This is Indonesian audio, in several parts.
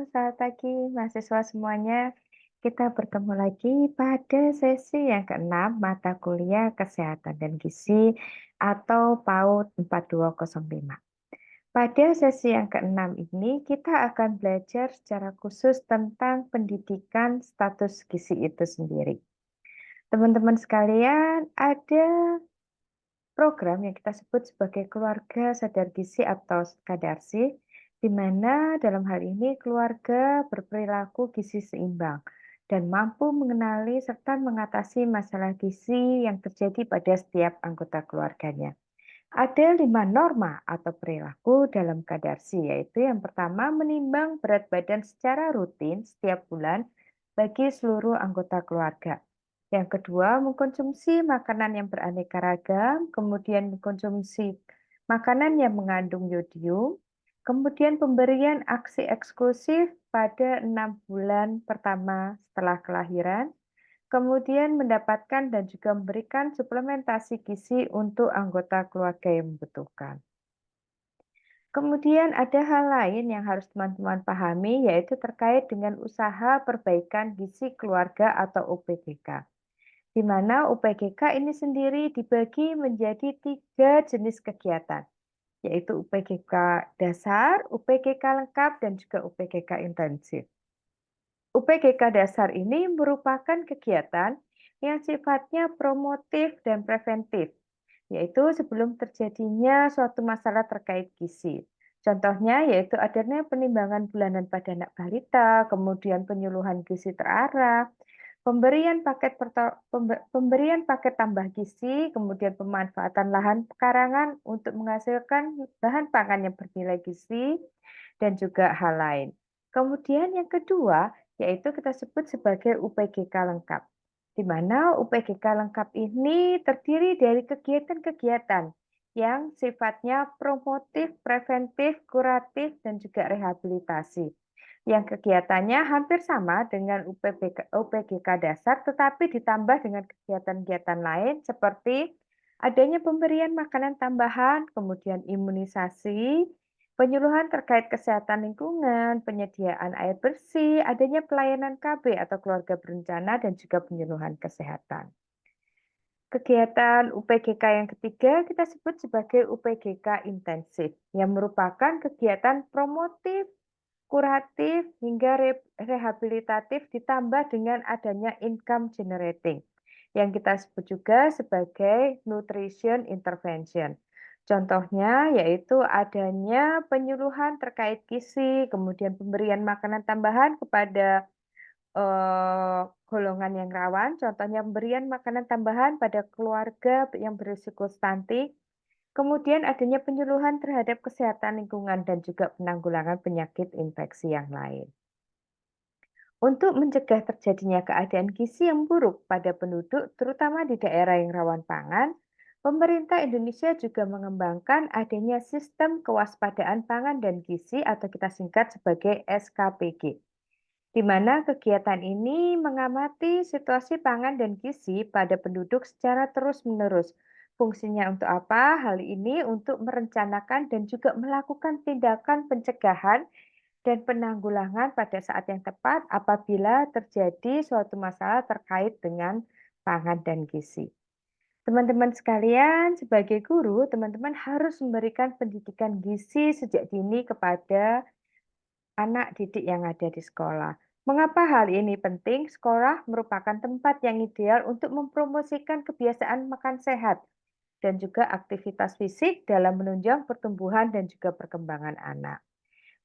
selamat pagi mahasiswa semuanya. Kita bertemu lagi pada sesi yang keenam mata kuliah Kesehatan dan Gizi atau PAUD 4205. Pada sesi yang keenam ini kita akan belajar secara khusus tentang pendidikan status gizi itu sendiri. Teman-teman sekalian, ada program yang kita sebut sebagai keluarga sadar gizi atau KADARSI, di mana dalam hal ini keluarga berperilaku gizi seimbang dan mampu mengenali serta mengatasi masalah gizi yang terjadi pada setiap anggota keluarganya. Ada 5 norma atau perilaku dalam KADARSI, yaitu yang pertama menimbang berat badan secara rutin setiap bulan bagi seluruh anggota keluarga. Yang kedua, mengkonsumsi makanan yang beraneka ragam, kemudian mengkonsumsi makanan yang mengandung yodium, kemudian pemberian ASI eksklusif pada 6 bulan pertama setelah kelahiran, kemudian mendapatkan dan juga memberikan suplementasi gizi untuk anggota keluarga yang membutuhkan. Kemudian ada hal lain yang harus teman-teman pahami, yaitu terkait dengan usaha perbaikan gizi keluarga atau UPGK. Di mana UPGK ini sendiri dibagi menjadi 3 jenis kegiatan, yaitu UPGK dasar, UPGK lengkap, dan juga UPGK intensif. UPGK dasar ini merupakan kegiatan yang sifatnya promotif dan preventif, yaitu sebelum terjadinya suatu masalah terkait gizi. Contohnya yaitu adanya penimbangan bulanan pada anak balita, kemudian penyuluhan gizi terarah, pemberian paket tambah gizi, kemudian pemanfaatan lahan pekarangan untuk menghasilkan bahan pangan yang bernilai gizi, dan juga hal lain. Kemudian yang kedua, yaitu kita sebut sebagai UPGK lengkap, di mana UPGK lengkap ini terdiri dari kegiatan-kegiatan yang sifatnya promotif, preventif, kuratif, dan juga rehabilitasi. Yang kegiatannya hampir sama dengan UPGK dasar, tetapi ditambah dengan kegiatan-kegiatan lain seperti adanya pemberian makanan tambahan, kemudian imunisasi, penyuluhan terkait kesehatan lingkungan, penyediaan air bersih, adanya pelayanan KB atau keluarga berencana, dan juga penyuluhan kesehatan. Kegiatan UPGK yang ketiga kita sebut sebagai UPGK intensif, yang merupakan kegiatan promotif, kuratif, hingga rehabilitatif ditambah dengan adanya income generating, yang kita sebut juga sebagai nutrition intervention. Contohnya yaitu adanya penyuluhan terkait gizi, kemudian pemberian makanan tambahan kepada golongan yang rawan, contohnya pemberian makanan tambahan pada keluarga yang berisiko stunting, kemudian adanya penyuluhan terhadap kesehatan lingkungan dan juga penanggulangan penyakit infeksi yang lain. Untuk mencegah terjadinya keadaan gizi yang buruk pada penduduk, terutama di daerah yang rawan pangan, pemerintah Indonesia juga mengembangkan adanya sistem kewaspadaan pangan dan gizi atau kita singkat sebagai SKPG, di mana kegiatan ini mengamati situasi pangan dan gizi pada penduduk secara terus-menerus. Fungsinya untuk apa? Hal ini untuk merencanakan dan juga melakukan tindakan pencegahan dan penanggulangan pada saat yang tepat apabila terjadi suatu masalah terkait dengan pangan dan gizi. Teman-teman sekalian, sebagai guru, teman-teman harus memberikan pendidikan gizi sejak dini kepada anak didik yang ada di sekolah. Mengapa hal ini penting? Sekolah merupakan tempat yang ideal untuk mempromosikan kebiasaan makan sehat dan juga aktivitas fisik dalam menunjang pertumbuhan dan juga perkembangan anak.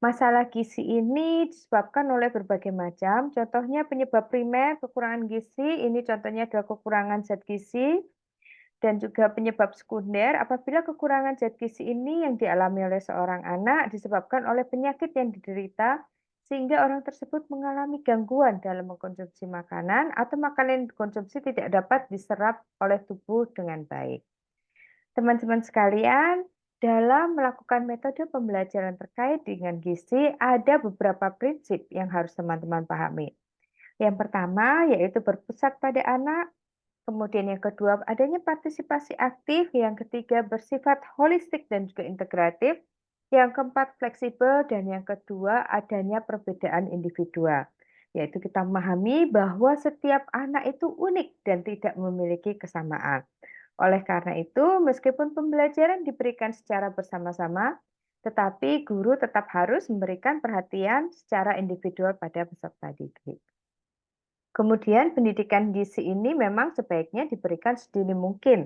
Masalah gizi ini disebabkan oleh berbagai macam, contohnya penyebab primer kekurangan gizi, ini contohnya adalah kekurangan zat gizi, dan juga penyebab sekunder apabila kekurangan zat gizi ini yang dialami oleh seorang anak disebabkan oleh penyakit yang diderita, sehingga orang tersebut mengalami gangguan dalam mengkonsumsi makanan atau makanan yang dikonsumsi tidak dapat diserap oleh tubuh dengan baik. Teman-teman sekalian, dalam melakukan metode pembelajaran terkait dengan gizi, ada beberapa prinsip yang harus teman-teman pahami. Yang pertama yaitu berpusat pada anak, kemudian yang kedua adanya partisipasi aktif, yang ketiga bersifat holistik dan juga integratif, Yang keempat, fleksibel, dan yang kedua, adanya perbedaan individual. Yaitu kita memahami bahwa setiap anak itu unik dan tidak memiliki kesamaan. Oleh karena itu, meskipun pembelajaran diberikan secara bersama-sama, tetapi guru tetap harus memberikan perhatian secara individual pada peserta didik. Kemudian pendidikan gizi ini memang sebaiknya diberikan sedini mungkin,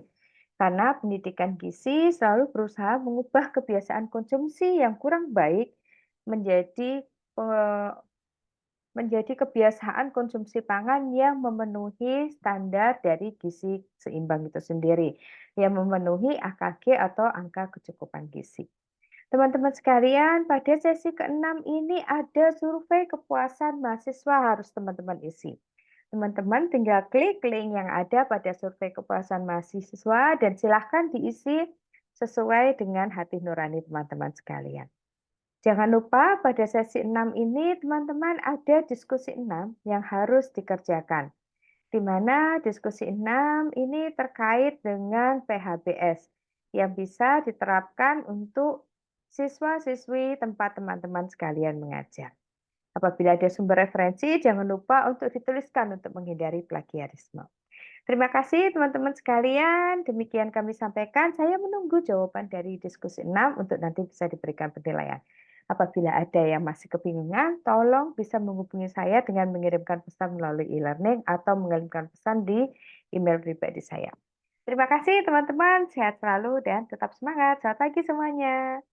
karena pendidikan gizi selalu berusaha mengubah kebiasaan konsumsi yang kurang baik menjadi eh, menjadi kebiasaan konsumsi pangan yang memenuhi standar dari gizi seimbang itu sendiri, yang memenuhi AKG atau angka kecukupan gizi. Teman-teman sekalian, pada sesi ke-6 ini ada survei kepuasan mahasiswa harus teman-teman isi. Teman-teman tinggal klik link yang ada pada survei kepuasan mahasiswa dan silahkan diisi sesuai dengan hati nurani teman-teman sekalian. Jangan lupa pada sesi 6 ini teman-teman ada diskusi 6 yang harus dikerjakan. Di mana diskusi 6 ini terkait dengan PHBS yang bisa diterapkan untuk siswa-siswi tempat teman-teman sekalian mengajar. Apabila ada sumber referensi, jangan lupa untuk dituliskan untuk menghindari plagiarisme. Terima kasih teman-teman sekalian. Demikian kami sampaikan. Saya menunggu jawaban dari diskusi 6 untuk nanti bisa diberikan penilaian. Apabila ada yang masih kebingungan, tolong bisa menghubungi saya dengan mengirimkan pesan melalui e-learning atau mengirimkan pesan di email pribadi saya. Terima kasih teman-teman. Sehat selalu dan tetap semangat. Selamat pagi semuanya.